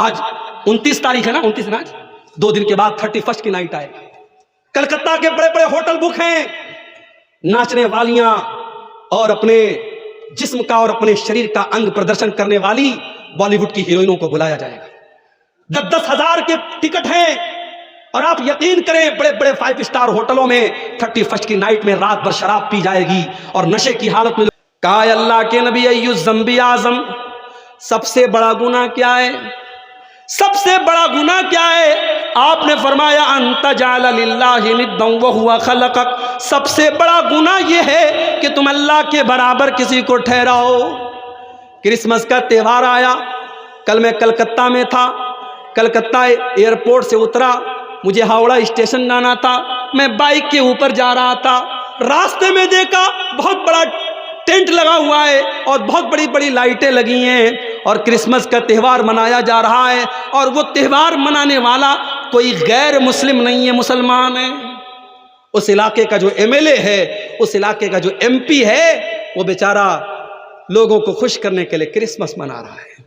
آج 29 تاریخ ہے نا، 29 نا آج، 2 دن کے بعد 31 کی نائٹ آئے گا۔ کلکتہ کے بڑے بڑے ہوٹل بک ہیں، ناچنے والیاں اور اپنے جسم کا اور اپنے شریر کا انگ پردرشن کرنے والی بالی ووڈ کی ہیروئنوں کو بلایا جائے گا۔ 10-10 ہزار کے ٹکٹ ہیں، اور آپ یقین کریں بڑے بڑے 5 اسٹار ہوٹلوں میں 31 کی نائٹ میں رات بھر شراب پی جائے گی اور نشے کی حالت میں۔ کہا اللہ کے نبی ایو الذنب اعظم، سب سے بڑا گناہ کیا ہے؟ سب سے بڑا گناہ کیا ہے؟ آپ نے فرمایا ان تجعل للہ ندا وہو خلقک، سب سے بڑا گناہ یہ ہے کہ تم اللہ کے برابر کسی کو ٹھہراؤ۔ کرسمس کا تہوار آیا، کل میں کلکتہ میں تھا، کلکتہ ایئرپورٹ سے اترا، مجھے ہاوڑا اسٹیشن جانا تھا، میں بائک کے اوپر جا رہا تھا، راستے میں دیکھا بہت بڑا ٹینٹ لگا ہوا ہے اور بہت بڑی بڑی لائٹیں لگی ہیں اور کرسمس کا تہوار منایا جا رہا ہے، اور وہ تہوار منانے والا کوئی غیر مسلم نہیں ہے، مسلمان ہے۔ اس علاقے کا جو MLA ہے، اس علاقے کا جو MP ہے، وہ بیچارہ لوگوں کو خوش کرنے کے لیے کرسمس منا رہا ہے۔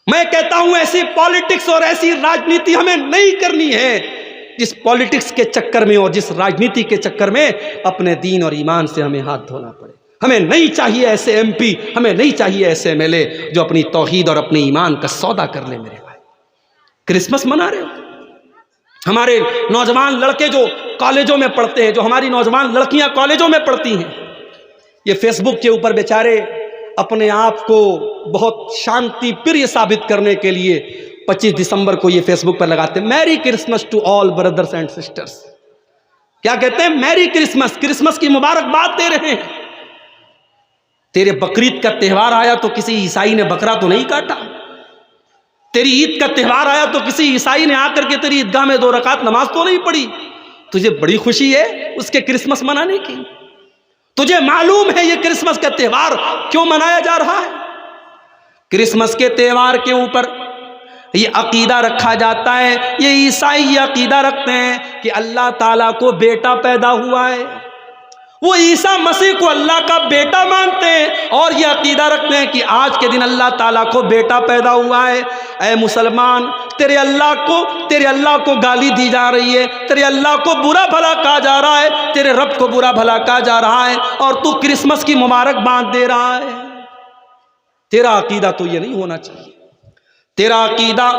میں کہتا ہوں ایسی پالیٹکس اور ایسی راجنیتی ہمیں نہیں کرنی ہے جس پالیٹکس کے چکر میں اور جس راجنیتی کے چکر میں اپنے دین اور ایمان سے ہمیں ہاتھ دھونا پڑے۔ ہمیں نہیں چاہیے ایسے MP، ہمیں نہیں چاہیے ایسے MLA جو اپنی توحید اور اپنے ایمان کا سودا کر لے۔ میرے بھائی کرسمس منا رہے ہو، ہمارے نوجوان لڑکے جو کالجوں میں پڑھتے ہیں، جو ہماری نوجوان لڑکیاں کالجوں میں پڑھتی ہیں، یہ فیس بک کے اوپر بیچارے اپنے آپ کو بہت شانتی پریہ ثابت کرنے کے لیے 25 دسمبر کو یہ فیس بک پر لگاتے ہیں merry Christmas to all brothers and sisters. کیا کہتے ہیں؟ میری کرسمس، کرسمس کی مبارکباد دے رہے ہیں۔ تیرے بقرعید کا تہوار آیا تو کسی عیسائی نے بکرا تو نہیں کاٹا، تیری عید کا تہوار آیا تو کسی عیسائی نے آ کر کے تیری عیدگاہ میں 2 رکعت نماز تو نہیں پڑھی۔ تجھے بڑی خوشی ہے اس کے کرسمس منانے کی؟ تجھے معلوم ہے یہ کرسمس کا تہوار کیوں منایا جا رہا ہے؟ کرسمس کے تہوار کے اوپر یہ عقیدہ رکھا جاتا ہے، یہ عیسائی یہ عقیدہ رکھتے ہیں کہ اللہ تعالیٰ کو بیٹا پیدا ہوا ہے، وہ عیسیٰ مسیح کو اللہ کا بیٹا مانتے ہیں اور یہ عقیدہ رکھتے ہیں کہ آج کے دن اللہ تعالیٰ کو بیٹا پیدا ہوا ہے۔ اے مسلمان، تیرے اللہ کو گالی دی جا رہی ہے، تیرے اللہ کو برا بھلا کہا جا رہا ہے، تیرے رب کو برا بھلا کہا جا رہا ہے، اور تو کرسمس کی مبارکباد دے رہا ہے۔ تیرا عقیدہ تو یہ نہیں ہونا چاہیے۔ تیرا عقیدہ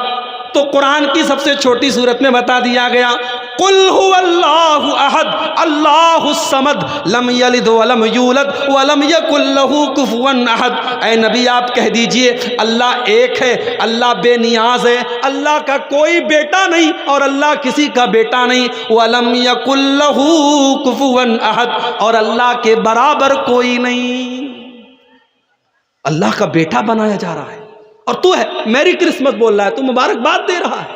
تو قرآن کی سب سے چھوٹی سورت میں بتا دیا گیا، قل هو اللہ احد اللہ الصمد لم یلد ولم یولد ولم یکن له کفوا احد۔ اے نبی آپ کہہ دیجئے اللہ ایک ہے، اللہ بے نیاز ہے، اللہ کا کوئی بیٹا نہیں اور اللہ کسی کا بیٹا نہیں، ولم یکن له کفوا احد، اور اللہ کے برابر کوئی نہیں۔ اللہ کا بیٹا بنایا جا رہا ہے اور تو ہے میری کرسمس بول رہا ہے، تو مبارکباد دے رہا ہے۔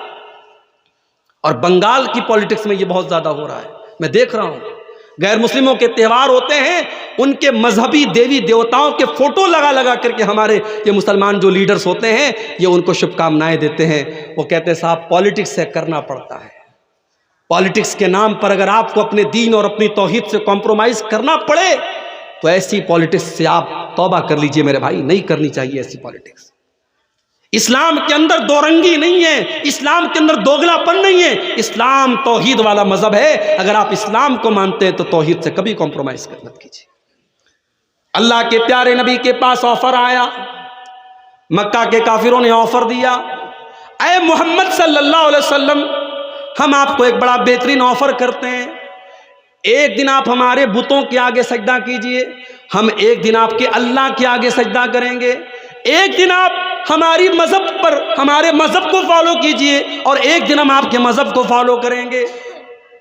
اور بنگال کی پولیٹکس میں یہ بہت زیادہ ہو رہا ہے، میں دیکھ رہا ہوں۔ غیر مسلموں کے تہوار ہوتے ہیں، ان کے مذہبی دیوی دیوتاؤں کے فوٹو لگا لگا کر کے ہمارے یہ مسلمان جو لیڈرز ہوتے ہیں یہ ان کو شبھ کامنائیں دیتے ہیں۔ وہ کہتے ہیں صاحب پولیٹکس سے کرنا پڑتا ہے، پولیٹکس کے نام پر اگر آپ کو اپنے دین اور اپنی توحید سے کمپرومائز کرنا پڑے تو ایسی پولیٹکس سے آپ توبہ کر لیجئے میرے بھائی، نہیں کرنی چاہیے ایسی پولیٹکس۔ اسلام کے اندر دو رنگی نہیں ہے، اسلام کے اندر دوگلا پن نہیں ہے، اسلام توحید والا مذہب ہے۔ اگر آپ اسلام کو مانتے ہیں تو توحید سے کبھی کمپرومائز مت کیجیے۔ اللہ کے پیارے نبی کے پاس آفر آیا، مکہ کے کافروں نے آفر دیا، اے محمد صلی اللہ علیہ وسلم ہم آپ کو ایک بڑا بہترین آفر کرتے ہیں، ایک دن آپ ہمارے بتوں کے آگے سجدہ کیجئے، ہم ایک دن آپ کے اللہ کے آگے سجدہ کریں گے، ایک دن آپ ہماری مذہب پر ہمارے مذہب کو فالو کیجئے اور ایک دن ہم آپ کے مذہب کو فالو کریں گے۔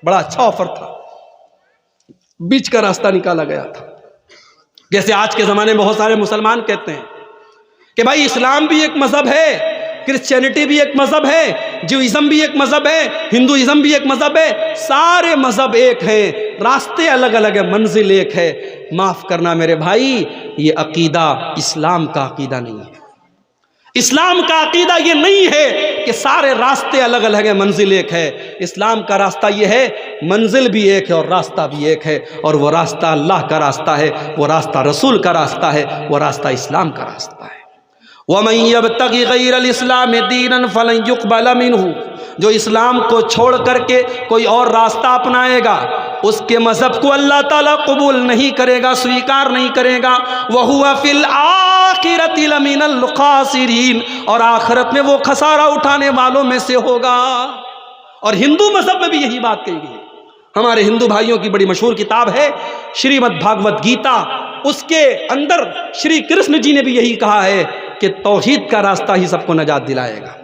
بڑا اچھا آفر تھا، بیچ کا راستہ نکالا گیا تھا۔ جیسے آج کے زمانے میں بہت سارے مسلمان کہتے ہیں کہ بھائی اسلام بھی ایک مذہب ہے، کرسچینٹی بھی ایک مذہب ہے، جوئزم بھی ایک مذہب ہے، ہندوازم بھی ایک مذہب ہے، سارے مذہب ایک ہیں، راستے الگ الگ ہیں، منزل ایک ہے۔ معاف کرنا میرے بھائی، یہ عقیدہ اسلام کا عقیدہ نہیں ہے۔ اسلام کا عقیدہ یہ نہیں ہے کہ سارے راستے الگ الگ ہیں، منزل ایک ہے۔ اسلام کا راستہ یہ ہے منزل بھی ایک ہے اور راستہ بھی ایک ہے، اور وہ راستہ اللہ کا راستہ ہے، وہ راستہ رسول کا راستہ ہے، وہ راستہ اسلام کا راستہ ہے۔ وَمَن يَبْتَغِ غَيْرَ الْإِسْلَامِ دِينًا فَلَن يُقْبَلَ مِنْهُ، جو اسلام کو چھوڑ کر کے کوئی اور راستہ اپنائے گا اس کے مذہب کو اللہ تعالیٰ قبول نہیں کرے گا، سویکار نہیں کرے گا۔ وَهُوَ فِي الْآخِرَةِ لَمِنَ الْخَاسِرِينَ، اور آخرت میں وہ خسارہ اٹھانے والوں میں سے ہوگا۔ اور ہندو مذہب میں بھی یہی بات کہی گئی ہے۔ ہمارے ہندو بھائیوں کی بڑی مشہور کتاب ہے شریمد بھاگوت گیتا، اس کے اندر شری کرشن جی نے بھی یہی کہا ہے کہ توحید کا راستہ ہی سب کو نجات دلائے گا۔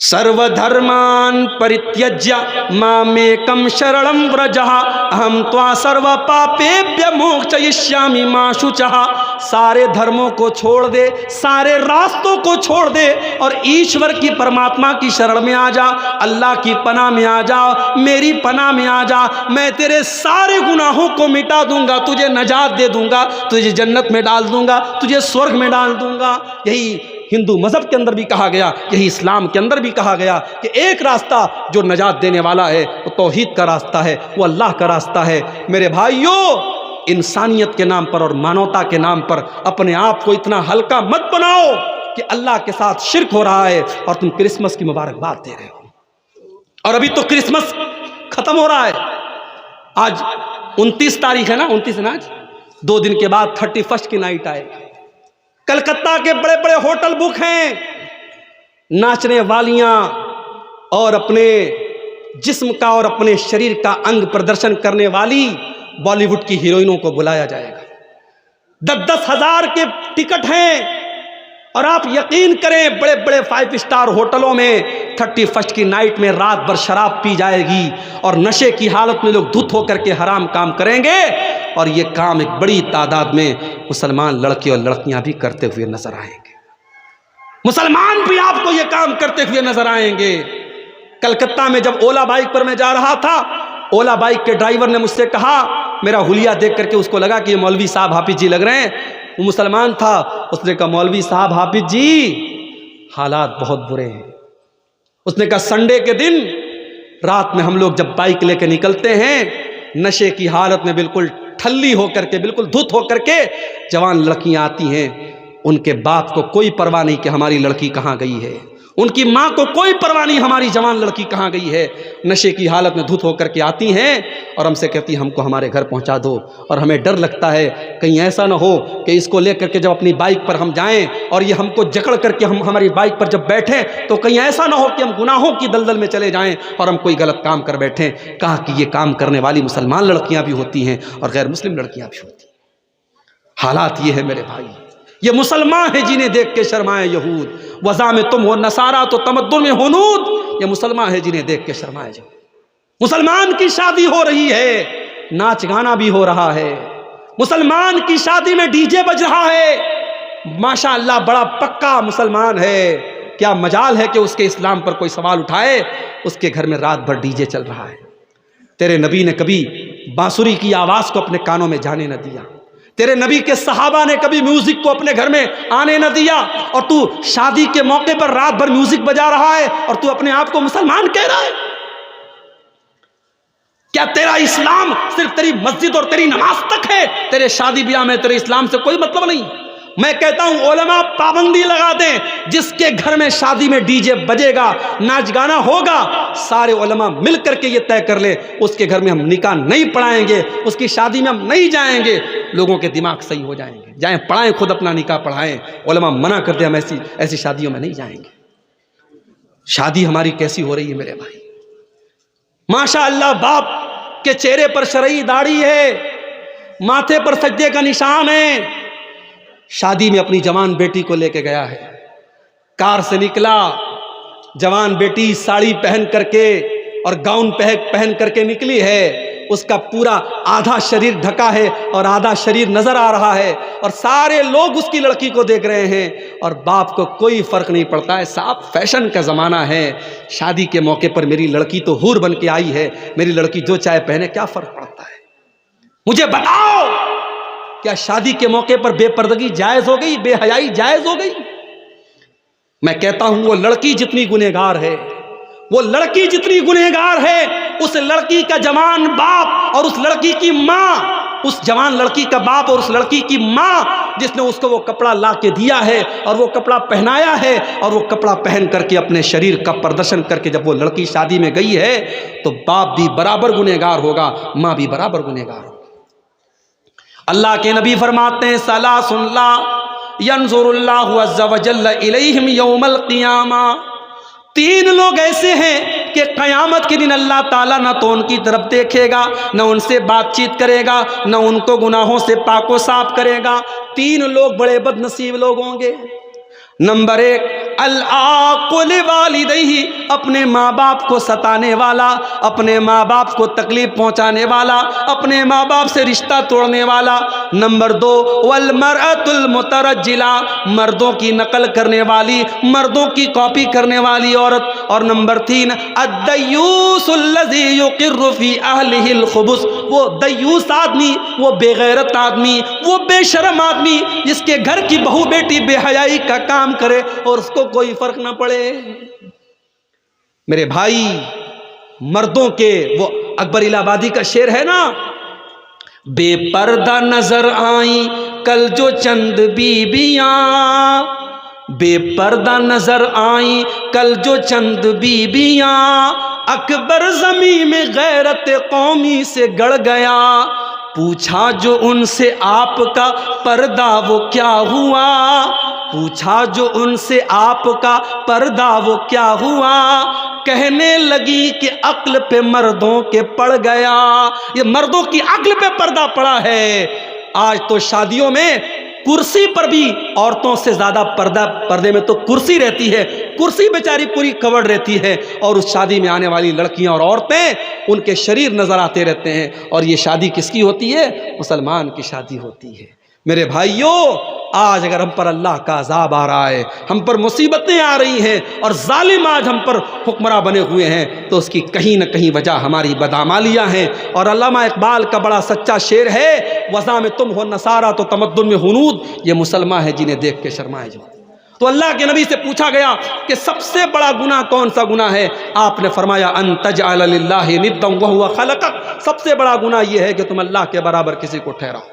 سرو دھرمان پریتیجیا مامیکم شرنم ورجہ اہم توا سرو پاپیبھیہ موکشیشیامی ما شوچہ، سارے دھرموں کو چھوڑ دے، سارے راستوں کو چھوڑ دے اور ایشور کی پرماتما کی شرن میں آ جا، اللہ کی پناہ میں آ جا، میری پناہ میں آ جا، میں تیرے سارے گناہوں کو مٹا دوں گا، تجھے نجات دے دوں گا، تجھے جنت میں ڈال دوں گا، تجھے سورگ میں ڈال دوں گا۔ یہی ہندو مذہب کے اندر بھی کہا گیا، یہی اسلام کے اندر بھی کہا گیا کہ ایک راستہ جو نجات دینے والا ہے وہ توحید کا راستہ ہے، وہ اللہ کا راستہ ہے۔ میرے بھائیوں، انسانیت کے نام پر اور مانوتا کے نام پر اپنے آپ کو اتنا ہلکا مت بناؤ کہ اللہ کے ساتھ شرک ہو رہا ہے اور تم کرسمس کی مبارکباد دے رہے ہو۔ اور ابھی تو کرسمس ختم ہو رہا ہے، آج 29 تاریخ ہے نا، 29 ہے نا آج، 2 دن کے بعد 31 کی نائٹ آئے گی۔ کلکتہ کے بڑے بڑے ہوٹل بک ہیں، ناچنے والیاں اور اپنے جسم کا اور اپنے شریر کا انگ پردرشن کرنے والی بالی ووڈ کی ہیروئنوں کو بلایا جائے گا۔ 10-10 ہزار کے ٹکٹ ہیں، اور آپ یقین کریں بڑے بڑے 5 اسٹار ہوٹلوں میں 31 کی نائٹ میں رات بھر شراب پی جائے گی اور نشے کی حالت میں لوگ دھت ہو کر کے حرام کام کریں گے، اور یہ کام ایک بڑی تعداد میں مسلمان لڑکے اور لڑکیاں بھی کرتے ہوئے نظر آئیں گے۔ مسلمان بھی آپ کو یہ کام کرتے ہوئے نظر آئیں گے۔ کلکتہ میں جب اولا بائک پر میں جا رہا تھا، اولا بائک کے ڈرائیور نے مجھ سے کہا، میرا حلیہ دیکھ کر کے اس کو لگا کہ یہ مولوی صاحب حافظ جی لگ رہے ہیں، وہ مسلمان تھا۔ اس نے کہا مولوی صاحب حافظ جی حالات بہت برے ہیں۔ اس نے کہا سنڈے کے دن رات میں ہم لوگ جب بائک لے کے نکلتے ہیں، نشے کی حالت میں بالکل ٹھلی ہو کر کے، بالکل دھت ہو کر کے جوان لڑکیاں آتی ہیں، ان کے باپ کو کوئی پرواہ نہیں کہ ہماری لڑکی کہاں گئی ہے، ان کی ماں کو کوئی پرواہ نہیں ہماری جوان لڑکی کہاں گئی ہے، نشے کی حالت میں دھت ہو کر کے آتی ہیں اور ہم سے کہتی ہم کو ہمارے گھر پہنچا دو۔ اور ہمیں ڈر لگتا ہے کہیں ایسا نہ ہو کہ اس کو لے کر کے جب اپنی بائک پر ہم جائیں اور یہ ہم کو جکڑ کر کے ہم ہماری بائک پر جب بیٹھیں تو کہیں ایسا نہ ہو کہ ہم گناہوں کی دلدل میں چلے جائیں اور ہم کوئی غلط کام کر بیٹھیں۔ کہا کہ یہ کام کرنے والی مسلمان لڑکیاں بھی ہوتی ہیں اور غیر مسلم لڑکیاں بھی ہوتی ہیں۔ حالات یہ ہے میرے بھائی، یہ مسلمان ہیں جنہیں دیکھ کے شرمائے یہود، وضع میں تم ہو نصارہ تو تمدن میں ہنود، یہ مسلمان ہیں جنہیں دیکھ کے شرمائے یہود۔ مسلمان کی شادی ہو رہی ہے، ناچ گانا بھی ہو رہا ہے، مسلمان کی شادی میں ڈی جے بج رہا ہے، ماشاءاللہ بڑا پکا مسلمان ہے، کیا مجال ہے کہ اس کے اسلام پر کوئی سوال اٹھائے؟ اس کے گھر میں رات بھر ڈی جے چل رہا ہے۔ تیرے نبی نے کبھی بانسری کی آواز کو اپنے کانوں میں جانے نہ دیا، تیرے نبی کے صحابہ نے کبھی میوزک کو اپنے گھر میں آنے نہ دیا، اور تو شادی کے موقع پر رات بھر میوزک بجا رہا ہے اور تو اپنے آپ کو مسلمان کہہ رہا ہے۔ کیا تیرا اسلام صرف تیری مسجد اور تیری نماز تک ہے؟ تیرے شادی بیاہ میں تیرے اسلام سے کوئی مطلب نہیں۔ میں کہتا ہوں علماء پابندی لگا دیں، جس کے گھر میں شادی میں ڈی جے بجے گا، ناچ گانا ہوگا، سارے علماء مل کر کے یہ طے کر لیں اس کے گھر میں ہم نکاح نہیں پڑھائیں گے، اس کی شادی میں ہم نہیں جائیں گے، لوگوں کے دماغ صحیح ہو جائیں گے۔ جائیں پڑھائیں، خود اپنا نکاح پڑھائیں، علماء منع کرتے ہم ایسی شادیوں میں نہیں جائیں گے۔ شادی ہماری کیسی ہو رہی ہے میرے بھائی؟ ماشاءاللہ باپ کے چہرے پر شرعی داڑھی ہے، ماتھے پر سجدے کا نشان ہے، شادی میں اپنی جوان بیٹی کو لے کے گیا ہے، کار سے نکلا، جوان بیٹی ساڑی پہن کر کے اور گاؤن پہن کر کے نکلی ہے، اس کا پورا آدھا شریر ڈھکا ہے اور آدھا شریر نظر آ رہا ہے، اور سارے لوگ اس کی لڑکی کو دیکھ رہے ہیں اور باپ کو کوئی فرق نہیں پڑتا ہے۔ صاحب فیشن کا زمانہ ہے، شادی کے موقع پر میری لڑکی تو حور بن کے آئی ہے، میری لڑکی جو چاہے پہنے، کیا فرق پڑتا ہے؟ مجھے بتاؤ، کیا شادی کے موقع پر بے پردگی جائز ہو گئی، بے حیائی جائز ہو گئی؟ میں کہتا ہوں وہ لڑکی جتنی گنہگار ہے، وہ لڑکی جتنی گنہگار ہے، اس لڑکی کا جوان باپ اور اس لڑکی کی ماں اس جوان لڑکی کا باپ اور اس لڑکی کی ماں جس نے اس کو وہ کپڑا لا کے دیا ہے اور وہ کپڑا پہنایا ہے، اور وہ کپڑا پہن کر کے اپنے شریر کا پردرشن کر کے جب وہ لڑکی شادی میں گئی ہے تو باپ بھی برابر گنہگار ہوگا، ماں بھی برابر گنہگار ہوگا۔ اللہ کے نبی فرماتے ہیں ثلاث لا ينظر اللہ عز وجل الیہم یوم القیامہ، 3 لوگ ایسے ہیں کہ قیامت کے دن اللہ تعالیٰ نہ تو ان کی طرف دیکھے گا، نہ ان سے بات چیت کرے گا، نہ ان کو گناہوں سے پاک و صاف کرے گا۔ 3 لوگ بڑے بد نصیب لوگ ہوں گے۔ نمبر 1 العاق لوالدیہ، اپنے ماں باپ کو ستانے والا، اپنے ماں باپ کو تکلیف پہنچانے والا، اپنے ماں باپ سے رشتہ توڑنے والا۔ نمبر 2 والمرأۃ المترجلہ، مردوں کی نقل کرنے والی، مردوں کی کاپی کرنے والی عورت۔ اور نمبر 3 الدیوس الذی یقر فی اہلہ الخبث، وہ دیوس آدمی، وہ بے غیرت آدمی، وہ بے شرم آدمی جس کے گھر کی بہو بیٹی بے حیائی کا کام کرے اور اس کو کوئی فرق نہ پڑے۔ میرے بھائی، مردوں کے وہ اکبر الہ آبادی کا شعر ہے نا، بے پردہ نظر آئیں کل جو چند بیبیاں، بے پردہ نظر آئیں کل جو چند بیبیاں، اکبر زمین میں غیرت قومی سے گڑ گیا، پوچھا جو ان سے آپ کا پردہ وہ کیا ہوا، پوچھا جو ان سے آپ کا پردہ وہ کیا ہوا، کہنے لگی کہ عقل پہ مردوں کے پڑ گیا۔ یہ مردوں کی عقل پہ پردہ پڑا ہے۔ آج تو شادیوں میں کرسی پر بھی عورتوں سے زیادہ پردے میں تو کرسی رہتی ہے، کرسی بیچاری پوری کورڈ رہتی ہے، اور اس شادی میں آنے والی لڑکیاں اور عورتیں ان کے شریر نظر آتے رہتے ہیں۔ اور یہ شادی کس کی ہوتی ہے؟ مسلمان کی شادی ہوتی ہے۔ میرے بھائیوں، آج اگر ہم پر اللہ کا عذاب آ رہا ہے، ہم پر مصیبتیں آ رہی ہیں اور ظالم آج ہم پر حکمراں بنے ہوئے ہیں، تو اس کی کہیں نہ کہیں وجہ ہماری بدعمالیاں ہیں۔ اور علامہ اقبال کا بڑا سچا شعر ہے، وضع میں تم ہو نصارہ تو تمدن میں ہنود، یہ مسلمان ہے جنہیں دیکھ کے شرمائے جو۔ تو اللہ کے نبی سے پوچھا گیا کہ سب سے بڑا گناہ کون سا گناہ ہے؟ آپ نے فرمایا ان تجعل للہ ندا وہو خلقک، سب سے بڑا گناہ یہ ہے کہ تم اللہ کے برابر کسی کو ٹھہراؤ۔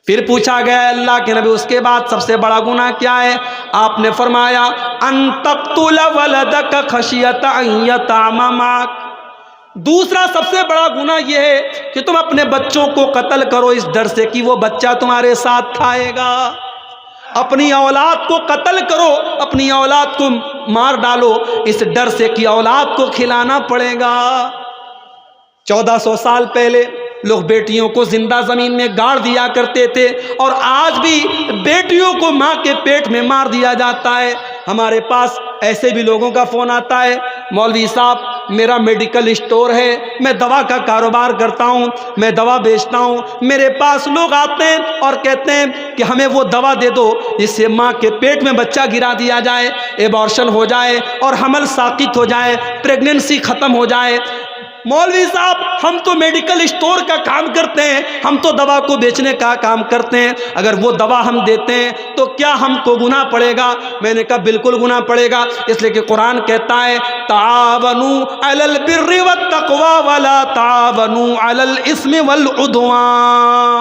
پھر پوچھا گیا اللہ کے نبی اس کے بعد سب سے بڑا گناہ کیا ہے؟ آپ نے فرمایا ان تقتل ولدک خشیۃ ان یطعم معک، دوسرا سب سے بڑا گناہ یہ ہے کہ تم اپنے بچوں کو قتل کرو اس ڈر سے کہ وہ بچہ تمہارے ساتھ کھائے گا۔ اپنی اولاد کو قتل کرو، اپنی اولاد کو مار ڈالو اس ڈر سے کہ اولاد کو کھلانا پڑے گا۔ 1400 سال پہلے لوگ بیٹیوں کو زندہ زمین میں گاڑ دیا کرتے تھے، اور آج بھی بیٹیوں کو ماں کے پیٹ میں مار دیا جاتا ہے۔ ہمارے پاس ایسے بھی لوگوں کا فون آتا ہے، مولوی صاحب میرا میڈیکل اسٹور ہے، میں دوا کا کاروبار کرتا ہوں، میں دوا بیچتا ہوں، میرے پاس لوگ آتے ہیں اور کہتے ہیں کہ ہمیں وہ دوا دے دو جس سے ماں کے پیٹ میں بچہ گرا دیا جائے، ایبارشن ہو جائے اور حمل ساقط ہو جائے، پریگننسی ختم ہو جائے۔ مولوی صاحب ہم تو میڈیکل اسٹور کا کام کرتے ہیں، ہم تو دوا کو بیچنے کا کام کرتے ہیں، اگر وہ دوا ہم دیتے ہیں تو کیا ہم کو گناہ پڑے گا؟ میں نے کہا بالکل گناہ پڑے گا، اس لیے کہ قرآن کہتا ہے تعاونوا علی البر والتقوی ولا تعاونوا علی الاثم والعدوان۔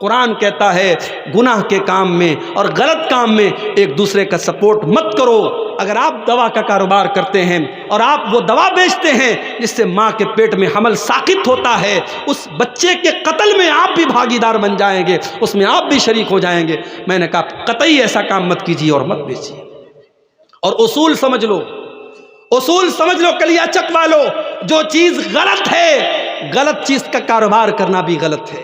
قرآن کہتا ہے گناہ کے کام میں اور غلط کام میں ایک دوسرے کا سپورٹ مت کرو۔ اگر آپ دوا کا کاروبار کرتے ہیں اور آپ وہ دوا بیچتے ہیں جس سے ماں کے پیٹ میں حمل ساقط ہوتا ہے، اس بچے کے قتل میں آپ بھی بھاگیدار بن جائیں گے، اس میں آپ بھی شریک ہو جائیں گے۔ میں نے کہا قطعی ایسا کام مت کیجیے اور مت بیچیے۔ اور اصول سمجھ لو، اصول سمجھ لو کلیا چک والو، جو چیز غلط ہے، غلط چیز کا کاروبار کرنا بھی غلط ہے۔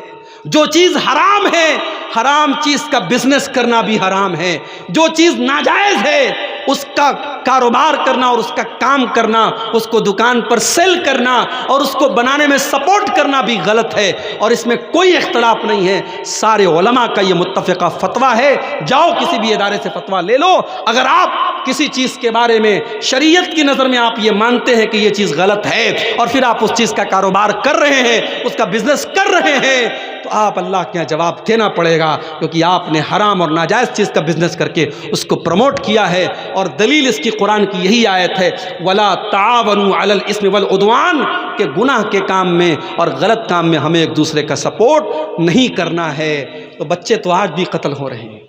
جو چیز حرام ہے، حرام چیز کا بزنس کرنا بھی حرام ہے۔ جو چیز ناجائز ہے اس کا کاروبار کرنا اور اس کا کام کرنا، اس کو دکان پر سیل کرنا اور اس کو بنانے میں سپورٹ کرنا بھی غلط ہے، اور اس میں کوئی اختلاف نہیں ہے۔ سارے علماء کا یہ متفقہ فتویٰ ہے، جاؤ کسی بھی ادارے سے فتویٰ لے لو۔ اگر آپ کسی چیز کے بارے میں شریعت کی نظر میں آپ یہ مانتے ہیں کہ یہ چیز غلط ہے اور پھر آپ اس چیز کا کاروبار کر رہے ہیں، اس کا بزنس کر رہے ہیں، تو آپ اللہ کے یہاں جواب دینا پڑے گا، کیونکہ آپ نے حرام اور ناجائز چیز کا بزنس کر کے اس کو پروموٹ کیا ہے۔ اور دلیل اس کی قرآن کی یہی آیت ہے، وَلَا تَعَاوَنُوا عَلَى الْإِثْمِ وَالْعُدْوَانِ، کہ گناہ کے کام میں اور غلط کام میں ہمیں ایک دوسرے کا سپورٹ نہیں کرنا ہے۔ تو بچے تو آج بھی قتل ہو رہے ہیں،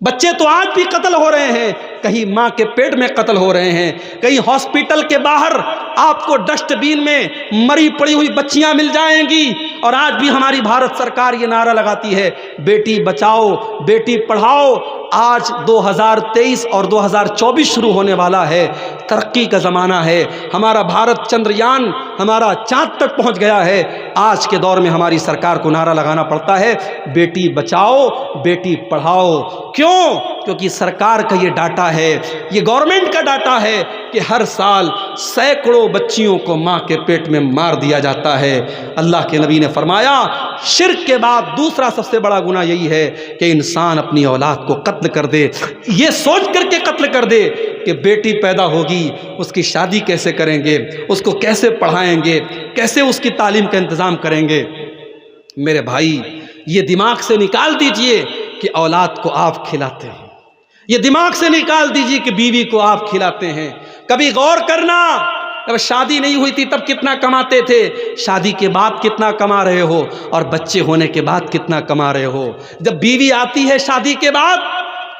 بچے تو آج بھی قتل ہو رہے ہیں، کہیں ماں کے پیٹ میں قتل ہو رہے ہیں، کہیں ہاسپٹل کے باہر آپ کو ڈسٹ بین میں مری پڑی ہوئی بچیاں مل جائیں گی۔ اور آج بھی ہماری بھارت سرکار یہ نعرہ لگاتی ہے، بیٹی بچاؤ بیٹی پڑھاؤ۔ آج 2023 اور 2024 شروع ہونے والا ہے، ترقی کا زمانہ ہے، ہمارا بھارت چندریان ہمارا چاند تک پہنچ گیا ہے۔ آج کے دور میں ہماری سرکار کو نعرہ لگانا پڑتا ہے، بیٹی بچاؤ بیٹی پڑھاؤ۔ کیوں؟ کیونکہ سرکار کا یہ ڈاٹا ہے، یہ گورنمنٹ کا ڈاٹا ہے کہ ہر سال سینکڑوں بچیوں کو ماں کے پیٹ میں مار دیا جاتا ہے۔ اللہ کے نبی نے فرمایا شرک کے بعد دوسرا سب سے بڑا گناہ یہی ہے کہ انسان اپنی اولاد کو قتل کر دے، یہ سوچ کر کے قتل کر دے کہ بیٹی پیدا ہوگی اس کی شادی کیسے کریں گے، اس کو کیسے پڑھائیں گے، کیسے اس کی تعلیم کا انتظام کریں گے۔ میرے بھائی یہ دماغ سے نکال دیجئے کہ اولاد کو آپ کھلاتے ہیں، یہ دماغ سے نکال دیجئے کہ بیوی کو آپ کھلاتے ہیں۔ کبھی غور کرنا، جب شادی نہیں ہوئی تھی تب کتنا کماتے تھے، شادی کے بعد کتنا کما رہے ہو، اور بچے ہونے کے بعد کتنا کما رہے ہو۔ جب بیوی آتی ہے شادی کے بعد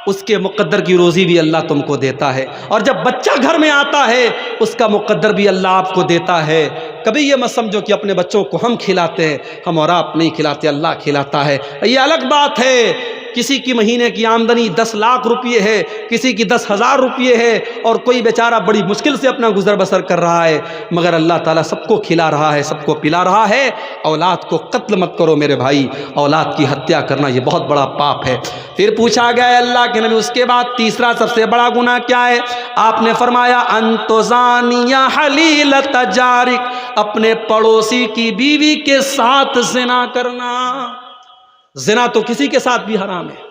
اس کے مقدر کی روزی بھی اللہ تم کو دیتا ہے، اور جب بچہ گھر میں آتا ہے اس کا مقدر بھی اللہ آپ کو دیتا ہے۔ کبھی یہ مت سمجھو کہ اپنے بچوں کو ہم کھلاتے ہیں، ہم اور آپ نہیں کھلاتے، اللہ کھلاتا ہے۔ یہ الگ بات ہے، کسی کی مہینے کی آمدنی 10 لاکھ روپے ہے، کسی کی 10,000 روپے ہے، اور کوئی بیچارہ بڑی مشکل سے اپنا گزر بسر کر رہا ہے، مگر اللہ تعالیٰ سب کو کھلا رہا ہے، سب کو پلا رہا ہے۔ اولاد کو قتل مت کرو میرے بھائی، اولاد کی ہتیا کرنا یہ بہت بڑا پاپ ہے۔ پھر پوچھا گیا ہے اللہ کے نبی اس کے بعد تیسرا سب سے بڑا گناہ کیا ہے؟ آپ نے فرمایا ان تزانی حلیلۃ جارک، اپنے پڑوسی کی بیوی کے ساتھ زنا کرنا۔ زنا تو کسی کے ساتھ بھی حرام ہے،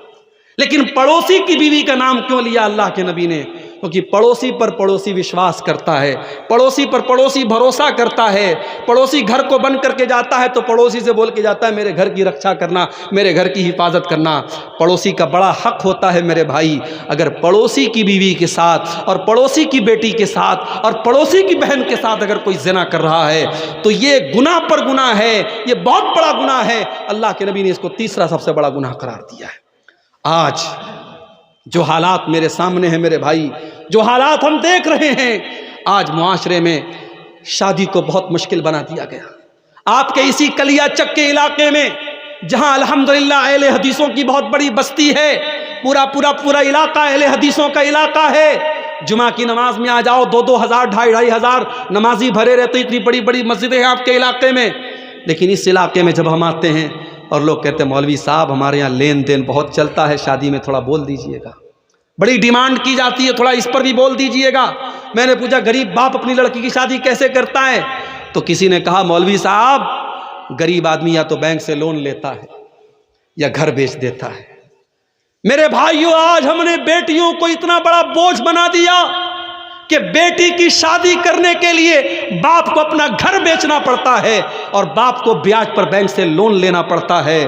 لیکن پڑوسی کی بیوی کا نام کیوں لیا اللہ کے نبی نے؟ کیونکہ پڑوسی پر پڑوسی وشواس کرتا ہے، پڑوسی پر پڑوسی بھروسہ کرتا ہے، پڑوسی گھر کو بند کر کے جاتا ہے تو پڑوسی سے بول کے جاتا ہے میرے گھر کی رکشا کرنا، میرے گھر کی حفاظت کرنا۔ پڑوسی کا بڑا حق ہوتا ہے میرے بھائی، اگر پڑوسی کی بیوی کے ساتھ اور پڑوسی کی بیٹی کے ساتھ اور پڑوسی کی بہن کے ساتھ اگر کوئی زنا کر رہا ہے تو یہ گناہ پر گناہ ہے، یہ بہت بڑا گناہ ہے۔ اللہ کے نبی نے اس کو تیسرا سب سے بڑا گناہ قرار دیا ہے۔ آج جو حالات میرے سامنے ہیں میرے بھائی، جو حالات ہم دیکھ رہے ہیں، آج معاشرے میں شادی کو بہت مشکل بنا دیا گیا۔ آپ کے اسی کلیا چک کے علاقے میں جہاں الحمدللہ اہل حدیثوں کی بہت بڑی بستی ہے، پورا علاقہ اہل حدیثوں کا علاقہ ہے، جمعہ کی نماز میں آ جاؤ 2-2 ہزار 2,500 نمازی بھرے رہتے، اتنی بڑی بڑی مسجدیں ہیں آپ کے علاقے میں۔ لیکن اس علاقے میں جب ہم آتے ہیں اور لوگ کہتے ہیں مولوی صاحب ہمارے یہاں لین دین بہت چلتا ہے، شادی میں تھوڑا بول دیجئے گا، بڑی ڈیمانڈ کی جاتی ہے، تھوڑا اس پر بھی بول دیجئے گا۔ میں نے پوچھا غریب باپ اپنی لڑکی کی شادی کیسے کرتا ہے؟ تو کسی نے کہا مولوی صاحب غریب آدمی یا تو بینک سے لون لیتا ہے یا گھر بیچ دیتا ہے۔ میرے بھائیوں آج ہم نے بیٹیوں کو اتنا بڑا بوجھ بنا دیا کہ بیٹی کی شادی کرنے کے لیے باپ کو اپنا گھر بیچنا پڑتا ہے اور باپ کو بیاج پر بینک سے لون لینا پڑتا ہے۔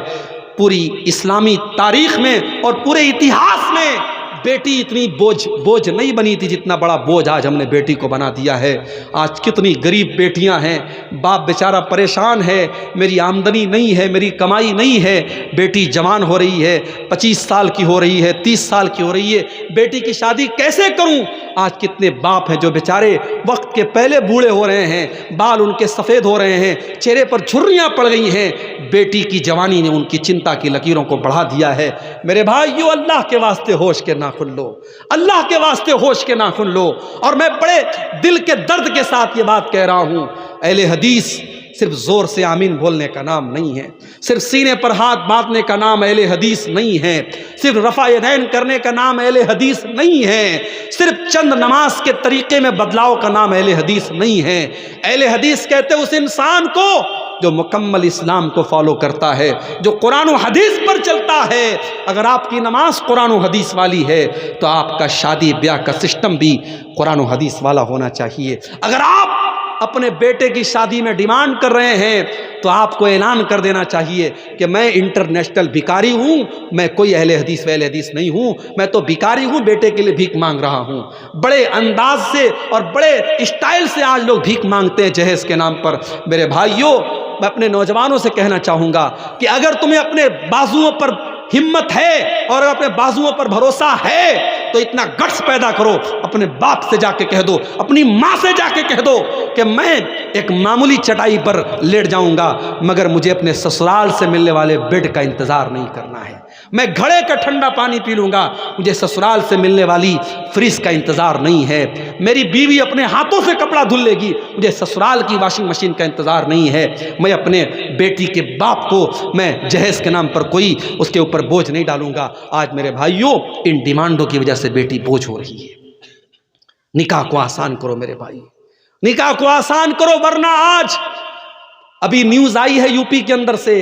پوری اسلامی تاریخ میں اور پورے اتہاس میں بیٹی اتنی بوجھ نہیں بنی تھی جتنا بڑا بوجھ آج ہم نے بیٹی کو بنا دیا ہے۔ آج کتنی غریب بیٹیاں ہیں، باپ بیچارہ پریشان ہے، میری آمدنی نہیں ہے، میری کمائی نہیں ہے، بیٹی جوان ہو رہی ہے، 25 سال کی ہو رہی ہے، 30 سال کی ہو رہی ہے، بیٹی کی شادی کیسے کروں؟ آج کتنے باپ ہیں جو بیچارے وقت کے پہلے بوڑھے ہو رہے ہیں، بال ان کے سفید ہو رہے ہیں، چہرے پر جھریاں پڑ گئی ہیں، بیٹی کی جوانی نے ان کی چنتا کی لکیروں کو بڑھا دیا ہے۔ میرے بھائیو اللہ کے واسطے ہوش کے ناخن لو، اللہ کے واسطے ہوش کے ناخن لو۔ اور میں بڑے دل کے درد کے ساتھ یہ بات کہہ رہا ہوں، اہل حدیث صرف زور سے آمین بولنے کا نام نہیں ہے، صرف سینے پر ہاتھ باندھنے کا نام اہل حدیث نہیں ہے، صرف رفع یدین کرنے کا نام اہل حدیث نہیں ہے، صرف چند نماز کے طریقے میں بدلاؤ کا نام اہل حدیث نہیں ہے۔ اہل حدیث کہتے اس انسان کو جو مکمل اسلام کو فالو کرتا ہے، جو قرآن و حدیث پر چلتا ہے۔ اگر آپ کی نماز قرآن و حدیث والی ہے تو آپ کا شادی بیاہ کا سسٹم بھی قرآن و حدیث والا ہونا چاہیے۔ اگر آپ اپنے بیٹے کی شادی میں ڈیمانڈ کر رہے ہیں تو آپ کو اعلان کر دینا چاہیے کہ میں انٹرنیشنل بھکاری ہوں، میں کوئی اہل حدیث ویل حدیث نہیں ہوں، میں تو بھکاری ہوں، بیٹے کے لیے بھیک مانگ رہا ہوں۔ بڑے انداز سے اور بڑے اسٹائل سے آج لوگ بھیک مانگتے ہیں جہیز کے نام پر۔ میرے بھائیوں، میں اپنے نوجوانوں سے کہنا چاہوں گا کہ اگر تمہیں اپنے بازوؤں پر ہمت ہے اور اپنے بازوؤں پر بھروسہ ہے تو اتنا گٹس پیدا کرو، اپنے باپ سے جا کے کہہ دو، اپنی ماں سے جا کے کہہ دو کہ میں ایک معمولی چٹائی پر لیٹ جاؤں گا مگر مجھے اپنے سسرال سے ملنے والے بیڈ کا انتظار نہیں کرنا ہے، میں گھڑے کا ٹھنڈا پانی پی لوں گا، مجھے سسرال سے ملنے والی فریج کا انتظار نہیں ہے، میری بیوی اپنے ہاتھوں سے کپڑا دھل لے گی، مجھے سسرال کی واشنگ مشین کا انتظار نہیں ہے، میں اپنے بیٹی کے باپ کو میں جہیز کے نام پر کوئی اس کے اوپر بوجھ نہیں ڈالوں گا۔ آج میرے بھائیوں، ان ڈیمانڈوں کی وجہ سے بیٹی بوجھ ہو رہی ہے۔ نکاح کو آسان کرو میرے بھائی، نکاح کو آسان کرو، ورنہ آج ابھی نیوز آئی ہے یو پی کے اندر سے،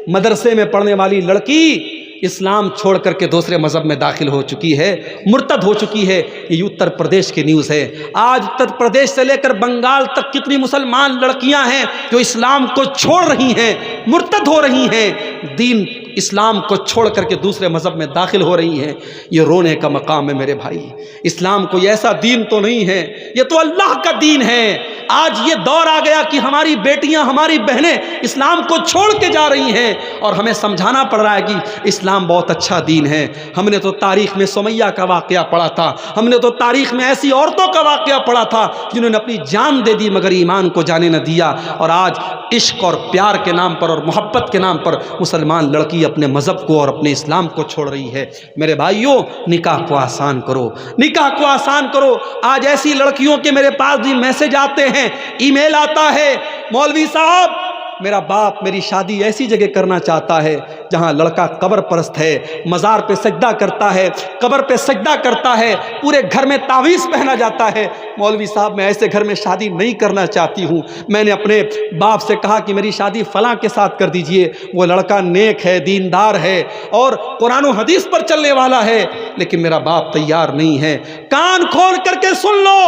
مدرسے میں پڑھنے والی لڑکی اسلام چھوڑ کر کے دوسرے مذہب میں داخل ہو چکی ہے، مرتد ہو چکی ہے۔ یہ اتر پردیش کی نیوز ہے۔ آج اتر پردیش سے لے کر بنگال تک کتنی مسلمان لڑکیاں ہیں جو اسلام کو چھوڑ رہی ہیں، مرتد ہو رہی ہیں، دین اسلام کو چھوڑ کر کے دوسرے مذہب میں داخل ہو رہی ہیں۔ یہ رونے کا مقام ہے میرے بھائی۔ اسلام کوئی ایسا دین تو نہیں ہے، یہ تو اللہ کا دین ہے۔ آج یہ دور آ گیا کہ ہماری بیٹیاں، ہماری بہنیں اسلام کو چھوڑ کے جا رہی ہیں اور ہمیں سمجھانا پڑ رہا ہے کہ اسلام بہت اچھا دین ہے۔ ہم نے تو تاریخ میں سمیہ کا واقعہ پڑھا تھا، ہم نے تو تاریخ میں ایسی عورتوں کا واقعہ پڑھا تھا جنہوں نے اپنی جان دے دی مگر ایمان کو جانے نہ دیا، اور آج عشق اور پیار کے نام پر اور محبت کے نام پر مسلمان لڑکی اپنے مذہب کو اور اپنے اسلام کو چھوڑ رہی ہے۔ میرے بھائیوں، نکاح کو آسان کرو، نکاح کو آسان کرو۔ آج ایسی لڑکیوں کے میرے پاس بھی میسج آتے ہیں، ای میل آتا ہے، مولوی صاحب میرا باپ میری شادی ایسی جگہ کرنا چاہتا ہے جہاں لڑکا قبر پرست ہے، مزار پہ سجدہ کرتا ہے، قبر پہ سجدہ کرتا ہے، پورے گھر میں تعویذ پہنا جاتا ہے۔ مولوی صاحب میں ایسے گھر میں شادی نہیں کرنا چاہتی ہوں، میں نے اپنے باپ سے کہا کہ میری شادی فلاں کے ساتھ کر دیجئے، وہ لڑکا نیک ہے، دیندار ہے اور قرآن و حدیث پر چلنے والا ہے، لیکن میرا باپ تیار نہیں ہے۔ کان کھول کر کے سن لو،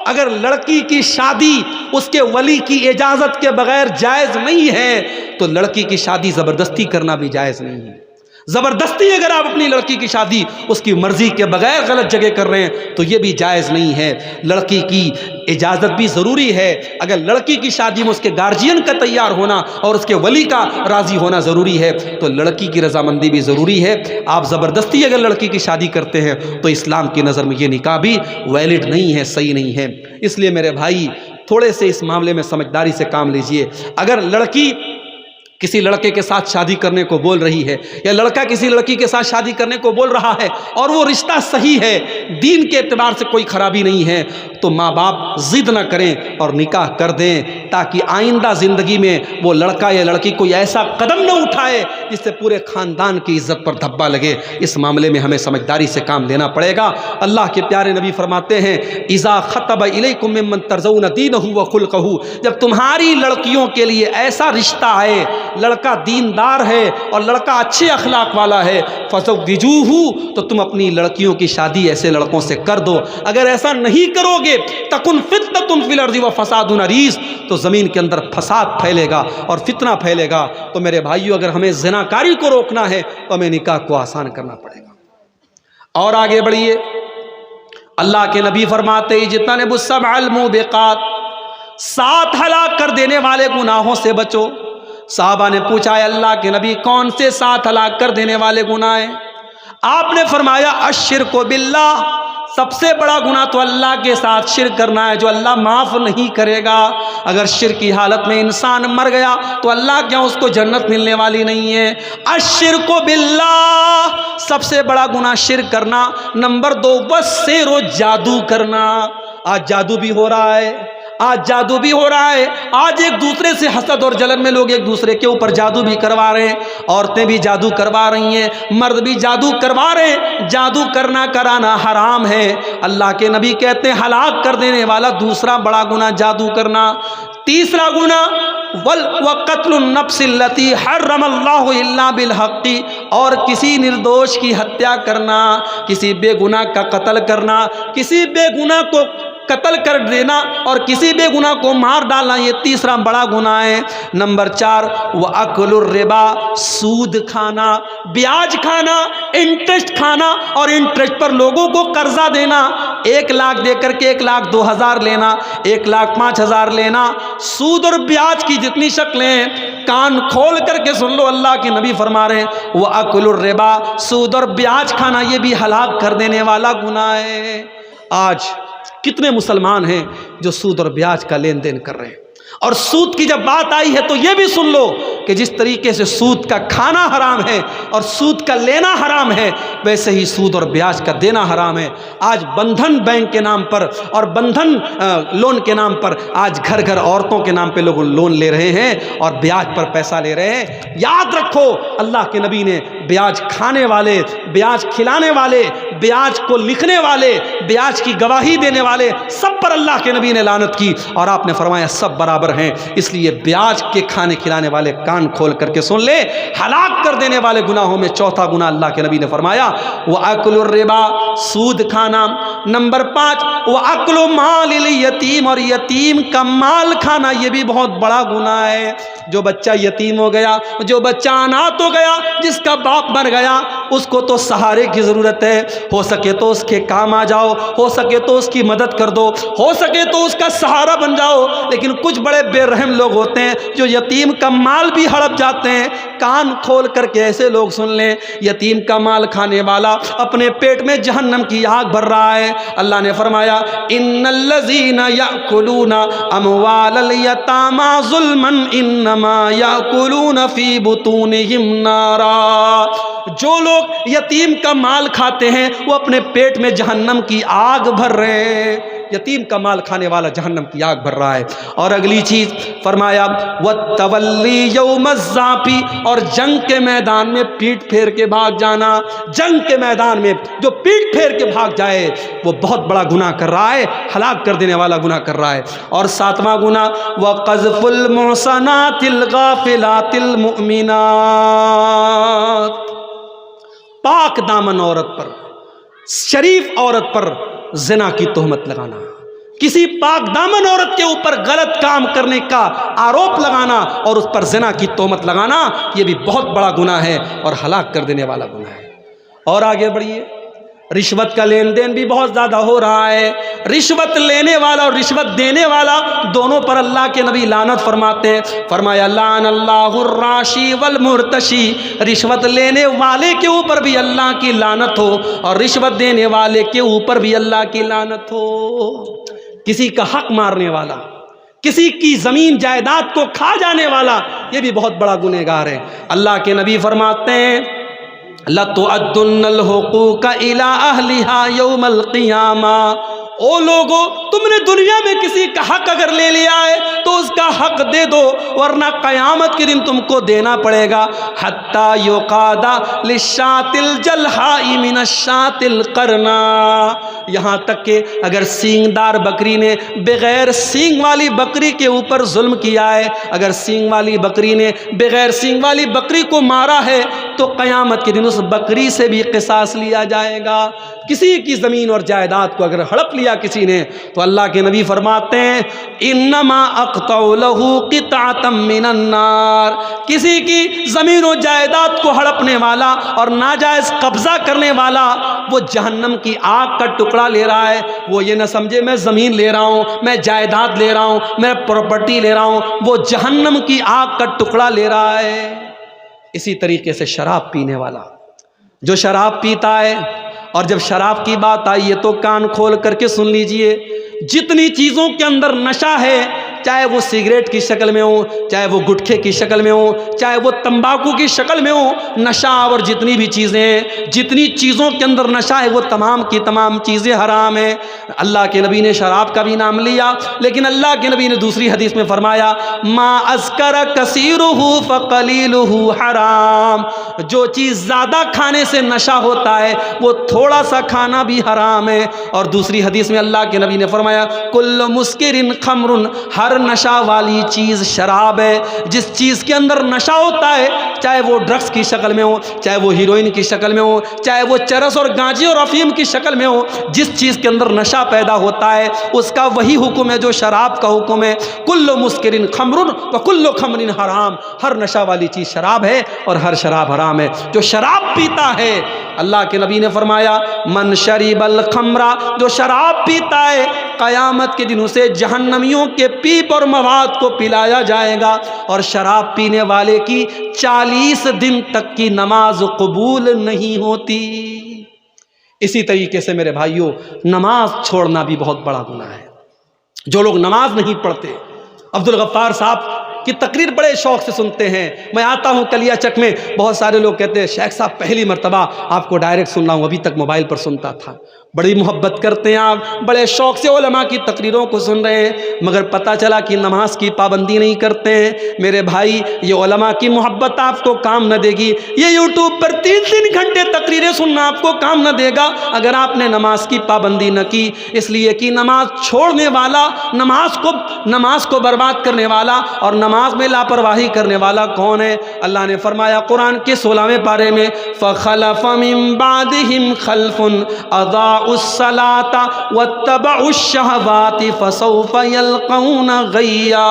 اگر لڑکی کی شادی اس کے ولی کی اجازت کے بغیر جائز نہیں ہے تو لڑکی کی شادی زبردستی کرنا بھی جائز نہیں ہے۔ زبردستی اگر آپ اپنی لڑکی کی شادی اس کی مرضی کے بغیر غلط جگہ کر رہے ہیں تو یہ بھی جائز نہیں ہے۔ لڑکی کی اجازت بھی ضروری ہے۔ اگر لڑکی کی شادی میں اس کے گارجین کا تیار ہونا اور اس کے ولی کا راضی ہونا ضروری ہے تو لڑکی کی رضامندی بھی ضروری ہے۔ آپ زبردستی اگر لڑکی کی شادی کرتے ہیں تو اسلام کی نظر میں یہ نکاح بھی ویلڈ نہیں ہے، صحیح نہیں ہے۔ اس لیے میرے بھائی تھوڑے سے اس معاملے میں سمجھداری سے کام لیجئے۔ اگر لڑکی کسی لڑکے کے ساتھ شادی کرنے کو بول رہی ہے یا لڑکا کسی لڑکی کے ساتھ شادی کرنے کو بول رہا ہے اور وہ رشتہ صحیح ہے، دین کے اعتبار سے کوئی خرابی نہیں ہے، تو ماں باپ ضد نہ کریں اور نکاح کر دیں تاکہ آئندہ زندگی میں وہ لڑکا یا لڑکی کوئی ایسا قدم نہ اٹھائے جس سے پورے خاندان کی عزت پر دھبا لگے۔ اس معاملے میں ہمیں سمجھداری سے کام لینا پڑے گا۔ اللہ کے پیارے نبی فرماتے ہیں اذا خطب الیکم ممن ترضون دینہ وخلقہ، جب تمہاری لڑکیوں کے لیے ایسا رشتہ ہے، لڑکا دیندار ہے اور لڑکا اچھے اخلاق والا ہے، فزوجوہ، تو تم اپنی لڑکیوں کی شادی ایسے لڑکوں سے کر دو۔ اگر ایسا نہیں کرو گے تکن فتنۃ فی الارض وفساد عریض، تو زمین کے اندر فساد پھیلے گا اور فتنہ پھیلے گا۔ تو میرے بھائیو، اگر ہمیں زناکاری کو روکنا ہے تو ہمیں نکاح کو آسان کرنا پڑے گا۔ اور آگے بڑھیے، اللہ کے نبی فرماتے اجتنبوا السبع الموبقات، 7 ہلاک کر دینے والے گناہوں سے بچو۔ صحابہ نے پوچھا، اے اللہ کے نبی کون سے 7 ہلاک کر دینے والے گناہ ہیں؟ آپ نے فرمایا الشرک باللہ، سب سے بڑا گناہ تو اللہ کے ساتھ شرک کرنا ہے جو اللہ معاف نہیں کرے گا۔ اگر شرک کی حالت میں انسان مر گیا تو اللہ کیا اس کو جنت ملنے والی نہیں ہے؟ الشرک باللہ، سب سے بڑا گناہ شرک کرنا۔ نمبر 2 والسحر، جادو کرنا۔ آج جادو بھی ہو رہا ہے، آج جادو بھی ہو رہا ہے۔ آج ایک دوسرے سے حسد اور جلن میں لوگ ایک دوسرے کے اوپر جادو بھی کروا رہے ہیں، عورتیں بھی جادو کروا رہی ہیں، مرد بھی جادو کروا رہے ہیں۔ جادو کرنا کرانا حرام ہے۔ اللہ کے نبی کہتے ہیں ہلاک کر دینے والا دوسرا بڑا گناہ جادو کرنا۔ تیسرا گناہ وقتل النفس التي حرم اللہ الا بالحق، اور کسی نردوش کی ہتیا کرنا، کسی بے گناہ کا قتل کرنا، کسی بے گناہ کو قتل کر دینا اور کسی بے گناہ کو مار ڈالنا یہ تیسرا بڑا گناہ ہے۔ نمبر 4 وَأَكْلُ الرِّبَا، سود کھانا، بیاج کھانا، انٹرسٹ کھانا اور انٹرسٹ پر لوگوں کو قرضہ دینا، 1 لاکھ دے کر کے 1,02,000 لینا، 1,05,000 لینا، سود اور بیاج کی جتنی شکلیں ہیں کان کھول کر کے سن لو، اللہ کے نبی فرما رہے ہیں وَأَكْلُ الرِّبَا، سود اور بیاج کھانا یہ بھی ہلاک کر دینے والا گناہ ہے۔ آج کتنے مسلمان ہیں جو سود اور بیاج کا لین دین کر رہے ہیں، اور سود کی جب بات آئی ہے تو یہ بھی سن لو کہ جس طریقے سے سود کا کھانا حرام ہے اور سود کا لینا حرام ہے، ویسے ہی سود اور بیاج کا دینا حرام ہے۔ آج بندھن بینک کے نام پر اور بندھن لون کے نام پر آج گھر گھر عورتوں کے نام پہ لوگ لون لے رہے ہیں اور بیاج پر پیسہ لے رہے ہیں۔ یاد رکھو اللہ کے نبی نے بیاج کھانے والے، بیاج کھلانے والے، بیاج کو لکھنے والے، بیاج کی گواہی دینے والے سب پر اللہ کے نبی نے لعنت کی، اور آپ نے فرمایا سب برابر ہیں۔ اس لیے بیاج کے کھانے کھلانے والے کان کھول کر کے سن لے، ہلاک کر دینے والے گناہوں میں چوتھا گناہ اللہ کے نبی نے فرمایا وَأَكْلُ الرِّبَا، سود کھانا۔ نمبر 5 وَأَكْلُ مَالِ الْيَتِيمِ، اور یتیم کا مال کھانا یہ بھی بہت بڑا گناہ ہے۔ جو بچہ یتیم ہو گیا، جو بچہ اناتھ ہو گیا، جس کا باپ مر گیا، اس کو تو سہارے کی ضرورت ہے، ہو سکے تو اس کے کام آ جاؤ، ہو سکے تو اس کی مدد کر دو، ہو سکے تو اس کا سہارا بن جاؤ۔ لیکن کچھ بڑے بے رحم لوگ ہوتے ہیں جو یتیم کا مال بھی ہڑپ جاتے ہیں۔ کان کھول کر کے ایسے لوگ سن لیں، یتیم کا مال کھانے والا اپنے پیٹ میں جہنم کی آگ بھر رہا ہے۔ اللہ نے فرمایا ان الذین یأکلون اموال الیتامی ظلما انما یأکلون فی بطونہم نارا، جو لوگ یتیم کا مال کھاتے ہیں وہ اپنے پیٹ میں جہنم کی آگ بھر رہے ہیں۔ یتیم کا مال کھانے والا جہنم کی آگ بھر رہا ہے۔ اور اگلی چیز فرمایا وَالتَّوَلِّي يَوْمَ الزَّحْفِ، اور جنگ کے میدان میں پیٹ پھیر کے بھاگ جانا۔ جنگ کے میدان میں جو پیٹ پھیر کے بھاگ جائے وہ بہت بڑا گناہ کر رہا ہے، ہلاک کر دینے والا گناہ کر رہا ہے۔ اور 7واں گناہ وَقَذْفُ الْمُحْصَنَاتِ الْغَافِلَاتِ الْمُؤْمِنَاتِ، پاک دامن عورت پر، شریف عورت پر زنا کی تہمت لگانا، کسی پاک دامن عورت کے اوپر غلط کام کرنے کا آروپ لگانا اور اس پر زنا کی تہمت لگانا یہ بھی بہت بڑا گناہ ہے اور ہلاک کر دینے والا گناہ ہے۔ اور آگے بڑھیے، رشوت کا لین دین بھی بہت زیادہ ہو رہا ہے۔ رشوت لینے والا اور رشوت دینے والا دونوں پر اللہ کے نبی لعنت فرماتے ہیں۔ فرمایا لعن اللہ الراشی والمرتشی، رشوت لینے والے کے اوپر بھی اللہ کی لعنت ہو اور رشوت دینے والے کے اوپر بھی اللہ کی لعنت ہو۔ کسی کا حق مارنے والا، کسی کی زمین جائیداد کو کھا جانے والا یہ بھی بہت بڑا گنہگار ہے۔ اللہ کے نبی فرماتے ہیں لَتُؤَدُّنَّ الْحُقُوقَ إِلَىٰ أَهْلِهَا يَوْمَ الْقِيَامَةِ، او لوگو تم نے دنیا میں کسی کا حق اگر لے لیا ہے تو اس کا حق دے دو، ورنہ قیامت کے دن تم کو دینا پڑے گا۔ حَتَّى يُقَادَ لِلشَّاةِ الْجَلْحَاءِ مِنَ الشَّاةِ الْقَرْنَاءِ، یہاں تک کہ اگر سینگ دار بکری نے بغیر سینگ والی بکری کے اوپر ظلم کیا ہے، اگر سینگ والی بکری نے بغیر سینگ والی بکری کو مارا ہے تو قیامت کے دن اس بکری سے بھی قصاص لیا جائے گا۔ کسی کی زمین اور جائیداد کو اگر ہڑپ لیا کسی نے تو اللہ کے نبی فرماتے ہیں انما اقطع له قطعة من النار، کسی کی زمین و جائیداد کو ہڑپنے والا اور ناجائز قبضہ کرنے والا وہ جہنم کی آگ کا ٹکڑا لے رہا ہے۔ وہ یہ نہ سمجھے میں زمین لے رہا ہوں، میں جائیداد لے رہا ہوں، میں پراپرٹی لے رہا ہوں، وہ جہنم کی آگ کا ٹکڑا لے رہا ہے۔ اسی طریقے سے شراب پینے والا، جو شراب پیتا ہے، اور جب شراب کی بات آئی ہے تو کان کھول کر کے سن لیجئے، جتنی چیزوں کے اندر نشہ ہے، چاہے وہ سگریٹ کی شکل میں ہو، چاہے وہ گٹکے کی شکل میں ہو، چاہے وہ تمباکو کی شکل میں ہو، نشہ اور جتنی بھی چیزیں ہیں، جتنی چیزوں کے اندر نشہ ہے وہ تمام کی تمام چیزیں حرام ہیں۔ اللہ کے نبی نے شراب کا بھی نام لیا، لیکن اللہ کے نبی نے دوسری حدیث میں فرمایا ما اسکر کثیرہ فقلیلہ حرام، جو چیز زیادہ کھانے سے نشہ ہوتا ہے وہ تھوڑا سا کھانا بھی حرام ہے۔ اور دوسری حدیث میں اللہ کے نبی نے فرمایا کل مسکر خمر، ہر ہر نشہ والی چیز شراب ہے. جس چیز کے اندر نشہ ہوتا ہے، چاہے وہ ڈرگس کی شکل میں ہو، چاہے وہ ہیروئن کی شکل میں ہو، چاہے وہ چرس اور گانجے اور افیم کی شکل میں ہو، جس چیز کے اندر نشہ پیدا ہوتا ہے اس کا وہی حکم ہے جو شراب کا حکم ہے. کل مسکر خمر وکل خمر حرام. ہر نشہ والی چیز شراب ہے اور ہر شراب حرام ہے. جو شراب پیتا ہے، اللہ کے نبی نے فرمایا من شرب الخمر، جو شراب پیتا ہے قیامت کے دن اسے جہنمیوں کے پیپ اور مواد کو پلایا جائے گا، اور شراب پینے والے کی 40 دن تک کی نماز قبول نہیں ہوتی. اسی طریقے سے میرے بھائیوں، نماز چھوڑنا بھی بہت بڑا گناہ ہے. جو لوگ نماز نہیں پڑھتے، عبدالغفار صاحب کی تقریر بڑے شوق سے سنتے ہیں. میں آتا ہوں کلیا چک میں، بہت سارے لوگ کہتے ہیں شیخ صاحب پہلی مرتبہ آپ کو ڈائریکٹ سن رہا ہوں، ابھی تک موبائل پر سنتا تھا. بڑی محبت کرتے ہیں آپ، بڑے شوق سے علماء کی تقریروں کو سن رہے ہیں، مگر پتہ چلا کہ نماز کی پابندی نہیں کرتے ہیں. میرے بھائی، یہ علماء کی محبت آپ کو کام نہ دے گی. یہ یوٹیوب پر 3 گھنٹے تقریریں سننا آپ کو کام نہ دے گا اگر آپ نے نماز کی پابندی نہ کی. اس لیے کہ نماز چھوڑنے والا، نماز کو برباد کرنے والا اور نماز میں لاپرواہی کرنے والا کون ہے؟ اللہ نے فرمایا قرآن کے 16ویں پارے میں فَخَلَفَ مِن بَعْدِهِمْ خَلْفٌ أَضَاعُوا الصَّلَاةَ وَاتَّبَعُوا الشَّهَوَاتِ فَسَوْفَ يَلْقَوْنَ غَيًّا.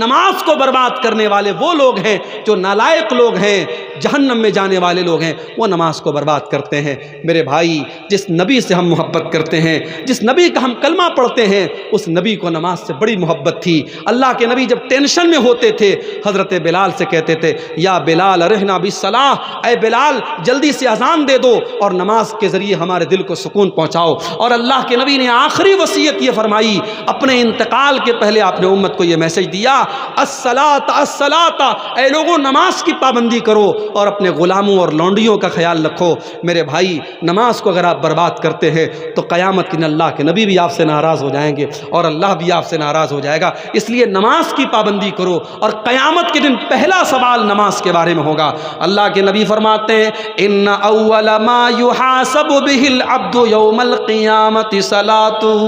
نماز کو برباد کرنے والے وہ لوگ ہیں جو نالائق لوگ ہیں، جہنم میں جانے والے لوگ ہیں، وہ نماز کو برباد کرتے ہیں. میرے بھائی، جس نبی سے ہم محبت کرتے ہیں، جس نبی کا ہم کلمہ پڑھتے ہیں، اس نبی کو نماز سے بڑی محبت تھی. اللہ کے نبی جب ٹینشن میں ہوتے تھے، حضرت بلال سے کہتے تھے یا بلال ارحنا بالصلاۃ، اے بلال جلدی سے اذان دے دو اور نماز کے ذریعے ہمارے دل کو سکون پہنچاؤ. اور اللہ کے نبی نے آخری وصیت یہ فرمائی، اپنے انتقال کے پہلے آپ نے امت کو یہ میسج دیا الصلاۃ الصلاۃ، اے لوگوں نماز کی پابندی کرو اور اپنے غلاموں اور لونڈیوں کا خیال رکھو. میرے بھائی، نماز کو اگر آپ برباد کرتے ہیں تو قیامت کے دن اللہ کے نبی بھی آپ سے ناراض ہو جائیں گے اور اللہ بھی آپ سے ناراض ہو جائے گا. اس لیے نماز کی پابندی کرو، اور قیامت کے دن پہلا سوال نماز کے بارے میں ہوگا. اللہ کے نبی فرماتے ہیں ان اول ما یحاسب به العبد یوم القیامت صلاته،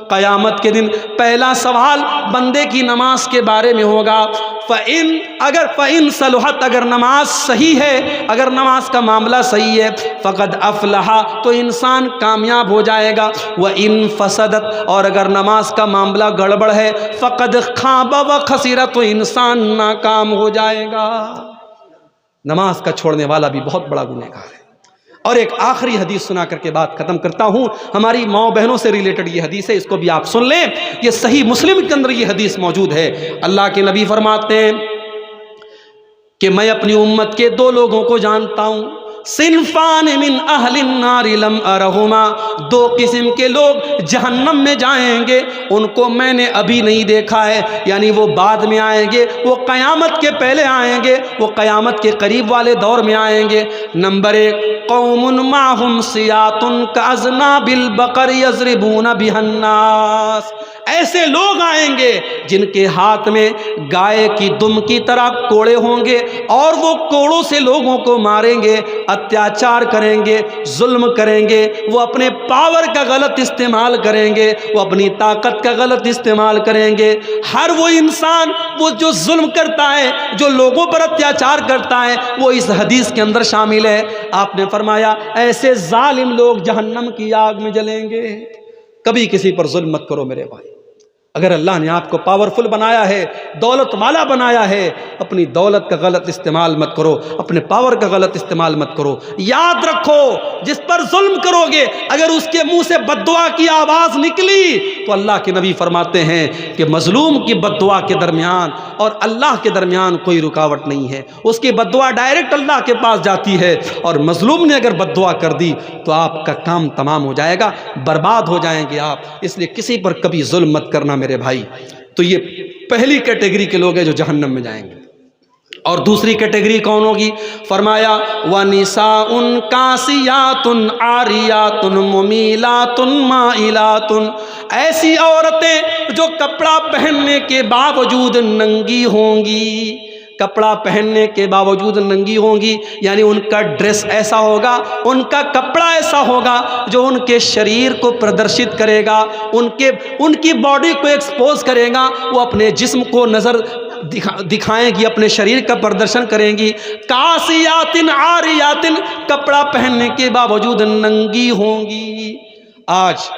قیامت کے دن پہلا سوال بندے کی نماز کے بارے میں ہوگا. فَإِن صلحت، اگر نماز صحیح ہے، اگر نماز کا معاملہ صحیح ہے، فقد افلح، تو انسان کامیاب ہو جائے گا. وَإِن فسدت، اور اگر نماز کا معاملہ گڑبڑ ہے، فقد خاب وخسر، تو انسان ناکام ہو جائے گا. نماز کا چھوڑنے والا بھی بہت بڑا گنہگار ہے. اور ایک آخری حدیث سنا کر کے بات ختم کرتا ہوں. ہماری ماؤں بہنوں سے ریلیٹڈ یہ حدیث ہے، اس کو بھی آپ سن لیں. یہ صحیح مسلم کے اندر یہ حدیث موجود ہے. اللہ کے نبی فرماتے ہیں کہ میں اپنی امت کے 2 لوگوں کو جانتا ہوں، صنفان من اہل النار لم ارہما، 2 قسم کے لوگ جہنم میں جائیں گے، ان کو میں نے ابھی نہیں دیکھا ہے، یعنی وہ بعد میں آئیں گے، وہ قیامت کے پہلے آئیں گے، وہ قیامت کے قریب والے دور میں آئیں گے. نمبر 1 قوم معہم سیاط کاذناب البقر یضربون بها الناس، ایسے لوگ آئیں گے جن کے ہاتھ میں گائے کی دم کی طرح کوڑے ہوں گے اور وہ کوڑوں سے لوگوں کو ماریں گے، اتیاچار کریں گے، ظلم کریں گے، وہ اپنے پاور کا غلط استعمال کریں گے، وہ اپنی طاقت کا غلط استعمال کریں گے. ہر وہ انسان وہ جو ظلم کرتا ہے، جو لوگوں پر اتیاچار کرتا ہے، وہ اس حدیث کے اندر شامل ہے. آپ نے فرمایا ایسے ظالم لوگ جہنم کی آگ میں جلیں گے. کبھی کسی پر ظلم مت کرو میرے بھائی. اگر اللہ نے آپ کو پاورفل بنایا ہے، دولت والا بنایا ہے، اپنی دولت کا غلط استعمال مت کرو، اپنے پاور کا غلط استعمال مت کرو. یاد رکھو جس پر ظلم کرو گے، اگر اس کے منہ سے بد دعا کی آواز نکلی تو اللہ کے نبی فرماتے ہیں کہ مظلوم کی بد دعا کے درمیان اور اللہ کے درمیان کوئی رکاوٹ نہیں ہے. اس کی بد دعا ڈائریکٹ اللہ کے پاس جاتی ہے، اور مظلوم نے اگر بد دعا کر دی تو آپ کا کام تمام ہو جائے گا، برباد ہو جائیں گے آپ. اس لیے کسی پر کبھی ظلم مت کرنا میرے بھائی. تو یہ پہلی کیٹیگری کے لوگ ہیں جو جہنم میں جائیں گے. اور دوسری کیٹیگری کون ہوگی؟ فرمایا وَنِسَاءٌ كَاسِيَاتٌ عَارِيَاتٌ مُمِيلَاتٌ مَائِلَاتٌ، ایسی عورتیں جو کپڑا پہننے کے باوجود ننگی ہوں گی. کپڑا پہننے کے باوجود ننگی ہوں گی، یعنی ان کا ڈریس ایسا ہوگا، ان کا کپڑا ایسا ہوگا جو ان کے شریر کو پردرشت کرے گا، ان کی باڈی کو ایکسپوز کرے گا، وہ اپنے جسم کو نظر دکھائیں گی، اپنے شریر کا پردرشن کریں گی۔ کاسیاتن عاریاتن، کپڑا پہننے کے باوجود ننگی ہوں گی۔ آج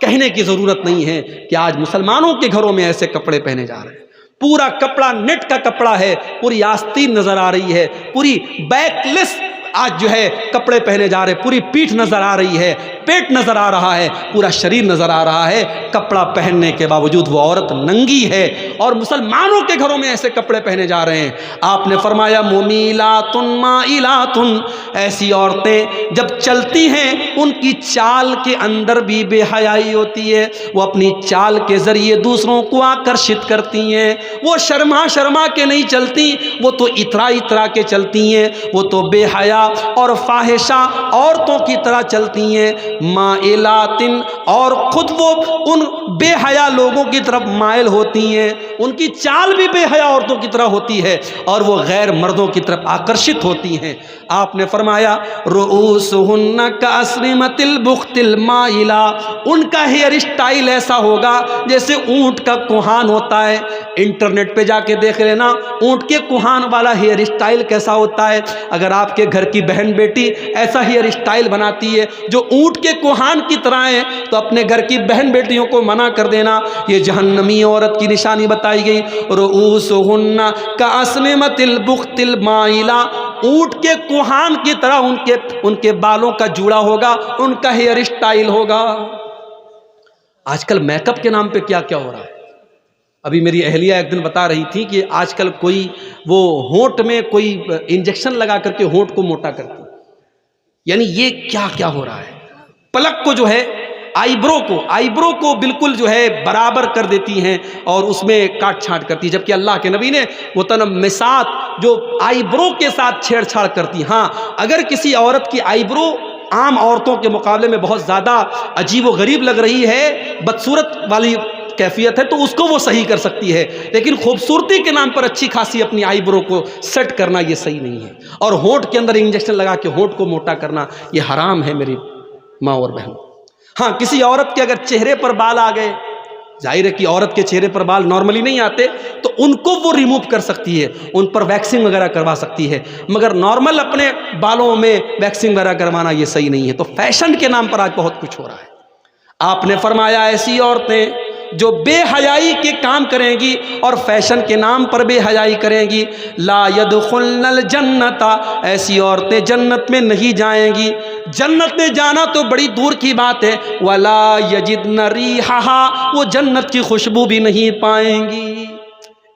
کہنے کی ضرورت نہیں ہے کہ آج مسلمانوں کے گھروں میں ایسے کپڑے پہنے جا رہے ہیں، پورا کپڑا نیٹ کا کپڑا ہے، پوری آستین نظر آ رہی ہے، پوری بیک لیس آج جو ہے کپڑے پہنے جا رہے، پوری پیٹھ نظر آ رہی ہے، پیٹ نظر آ رہا ہے، پورا شریر نظر آ رہا ہے، کپڑا پہننے کے باوجود وہ عورت ننگی ہے، اور مسلمانوں کے گھروں میں ایسے کپڑے پہنے جا رہے ہیں۔ آپ نے فرمایا ممیلاتن مائلاتن، ایسی عورتیں جب چلتی ہیں ان کی چال کے اندر بھی بے حیائی ہوتی ہے، وہ اپنی چال کے ذریعے دوسروں کو آکرشت کرتی ہیں، وہ شرما شرما کے نہیں چلتی، وہ تو اترا اترا کے چلتی ہیں، وہ تو بے حیا اور فاحشہ عورتوں کی طرح چلتی ہیں۔ مائلاتن، اور خود وہ ان بے حیا لوگوں کی طرف مائل ہوتی ہیں، ان کی چال بھی بے حیا عورتوں کی طرح ہوتی ہے، اور وہ غیر مردوں کی طرف آکرشت ہوتی ہیں۔ آپ نے فرمایا رؤوسہن کاسرمۃ البخت المائلہ، ان کا ہیئر اسٹائل ایسا ہوگا جیسے اونٹ کا کوہان ہوتا ہے۔ انٹرنیٹ پہ جا کے دیکھ لینا اونٹ کے کوہان والا ہیئر اسٹائل کیسا ہوتا ہے۔ اگر آپ کے گھر کی بہن بیٹی ایسا ہیئر اسٹائل بناتی ہے جو اونٹ کے کوہان کی طرح ہے تو اپنے گھر کی بہن بیٹیوں کو منع کر دینا، یہ جہنمی عورت کی نشانی بتائی گئی۔ رؤوسہن کاسنمۃ البخت المائلہ، اونٹ کے کوہان کی طرح ان کے بالوں کا جوڑا ہوگا، ان کا ہیئر اسٹائل ہوگا۔ آج کل میک اپ کے نام پہ کیا کیا ہو رہا ہے۔ ابھی میری اہلیہ ایک دن بتا رہی تھی کہ آج کل کوئی وہ ہونٹ میں کوئی انجیکشن لگا کر کے ہونٹ کو موٹا کرتی، یعنی یہ کیا کیا ہو رہا ہے۔ پلک کو جو ہے آئی برو کو بالکل جو ہے برابر کر دیتی ہیں اور اس میں کاٹ چھانٹ کرتی ہے، جبکہ اللہ کے نبی نے متنمسات جو آئی برو کے ساتھ چھیڑ چھاڑ کرتی۔ ہاں، اگر کسی عورت کی آئی برو عام عورتوں کے مقابلے میں بہت زیادہ عجیب و غریب لگ رہی ہے، بدصورت والی کیفیت ہے، تو اس کو وہ صحیح کر سکتی ہے، لیکن خوبصورتی کے نام پر اچھی خاصی اپنی آئی برو کو سیٹ کرنا یہ صحیح نہیں ہے، اور ہونٹ کے اندر انجیکشن لگا کے ہونٹ کو موٹا کرنا یہ حرام ہے میری ماں اور بہن۔ ہاں، کسی عورت کے اگر چہرے پر بال آ گئے، ظاہر ہے کہ عورت کے چہرے پر بال نارملی نہیں آتے تو ان کو وہ ریموو کر سکتی ہے، ان پر ویکسنگ وغیرہ کروا سکتی ہے، مگر نارمل اپنے بالوں میں ویکسنگ وغیرہ کروانا یہ صحیح نہیں ہے۔ تو فیشن کے نام پر آج بہت کچھ ہو رہا ہے۔ آپ نے فرمایا ایسی عورتیں جو بے حیائی کے کام کریں گی اور فیشن کے نام پر بے حیائی کریں گی، لا يدخلن الجنت، ایسی عورتیں جنت میں نہیں جائیں گی۔ جنت میں جانا تو بڑی دور کی بات ہے، ولا یجدن ریحھا، وہ جنت کی خوشبو بھی نہیں پائیں گی۔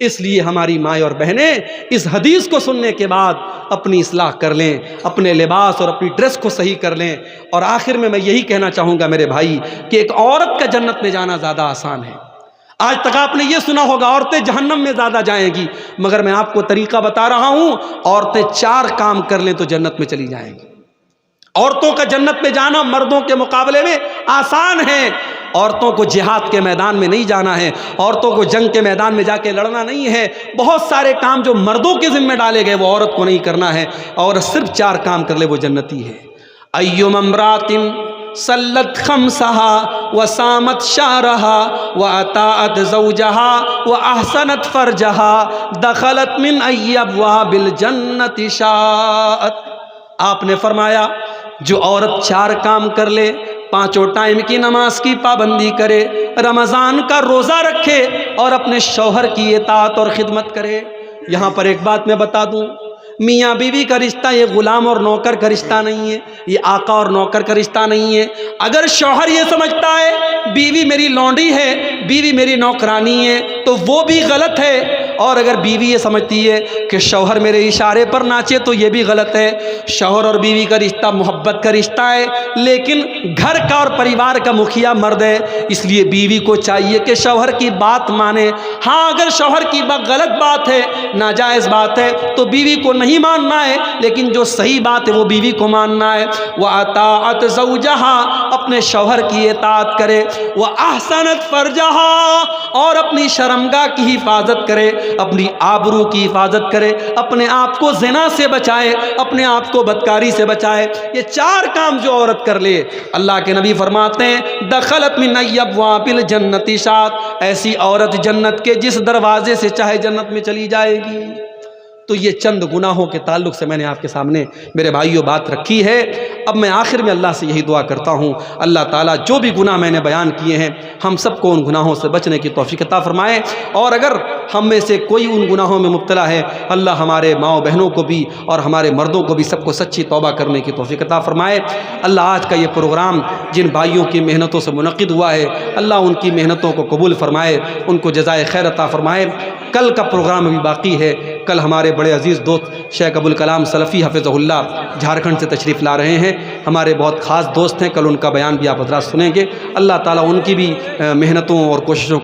اس لیے ہماری مائیں اور بہنیں اس حدیث کو سننے کے بعد اپنی اصلاح کر لیں، اپنے لباس اور اپنی ڈریس کو صحیح کر لیں۔ اور آخر میں یہی کہنا چاہوں گا میرے بھائی کہ ایک عورت کا جنت میں جانا زیادہ آسان ہے۔ آج تک آپ نے یہ سنا ہوگا عورتیں جہنم میں زیادہ جائیں گی، مگر میں آپ کو طریقہ بتا رہا ہوں، عورتیں 4 کام کر لیں تو جنت میں چلی جائیں گی۔ عورتوں کا جنت میں جانا مردوں کے مقابلے میں آسان ہے۔ عورتوں کو جہاد کے میدان میں نہیں جانا ہے، عورتوں کو جنگ کے میدان میں جا کے لڑنا نہیں ہے، بہت سارے کام جو مردوں کے ذمہ ڈالے گئے وہ عورت کو نہیں کرنا ہے، اور صرف 4 کام کر لے وہ جنتی ہے۔ ایما امرأۃ صلت خمسها وصامت شهرها واطاعت زوجها واحسنت فرجها دخلت من ای ابواب الجنة شاءت۔ آپ نے فرمایا جو عورت 4 کام کر لے، 5 ٹائم کی نماز کی پابندی کرے، رمضان کا روزہ رکھے اور اپنے شوہر کی اطاعت اور خدمت کرے۔ یہاں پر ایک بات میں بتا دوں، میاں بیوی کا رشتہ یہ غلام اور نوکر کا رشتہ نہیں ہے، یہ آقا اور نوکر کا رشتہ نہیں ہے۔ اگر شوہر یہ سمجھتا ہے بیوی میری لونڈی ہے، بیوی میری نوکرانی ہے، تو وہ بھی غلط ہے، اور اگر بیوی یہ سمجھتی ہے کہ شوہر میرے اشارے پر ناچے تو یہ بھی غلط ہے۔ شوہر اور بیوی کا رشتہ محبت کا رشتہ ہے، لیکن گھر کا اور پریوار کا مکھیا مرد ہے، اس لیے بیوی کو چاہیے کہ شوہر کی بات مانے۔ ہاں، اگر شوہر کی بات غلط بات ہے، ناجائز بات ہے، تو بیوی کو نہیں ماننا ہے، لیکن جو صحیح بات ہے وہ بیوی کو ماننا ہے۔ وَأَطَاعَتْ زَوْجَهَا، اپنے شوہر کی اطاعت کرے، وَأَحْسَنَتْ فَرْجَهَا، اور اپنی شرمگاہ کی حفاظت کرے۔ اپنی آبرو کی حفاظت کرے، اپنے آپ کو زنا سے بچائے، اپنے آپ کو بدکاری سے بچائے۔ یہ 4 کام جو عورت کر لے، اللہ کے نبی فرماتے ہیں دخلت من ابواب الجنت شات، ایسی عورت جنت کے جس دروازے سے چاہے جنت میں چلی جائے گی۔ تو یہ چند گناہوں کے تعلق سے میں نے آپ کے سامنے میرے بھائیوں بات رکھی ہے۔ اب میں آخر میں اللہ سے یہی دعا کرتا ہوں، اللہ تعالیٰ جو بھی گناہ میں نے بیان کیے ہیں ہم سب کو ان گناہوں سے بچنے کی توفیق عطا فرمائے، اور اگر ہم میں سے کوئی ان گناہوں میں مبتلا ہے اللہ ہمارے ماؤں بہنوں کو بھی اور ہمارے مردوں کو بھی سب کو سچی توبہ کرنے کی توفیق عطا فرمائے۔ اللہ آج کا یہ پروگرام جن بھائیوں کی محنتوں سے منعقد ہوا ہے اللہ ان کی محنتوں کو قبول فرمائے، ان کو جزائے خیر عطا فرمائے۔ کل کا پروگرام ابھی باقی ہے، کل ہمارے بڑے عزیز دوست شیخ ابوالکلام سلفی حفظہ اللہ جھارکھنڈ سے تشریف لا رہے ہیں، ہمارے بہت خاص دوست ہیں، کل ان کا بیان بھی آپ حضرات سنیں گے۔ اللہ تعالیٰ ان کی بھی محنتوں اور کوششوں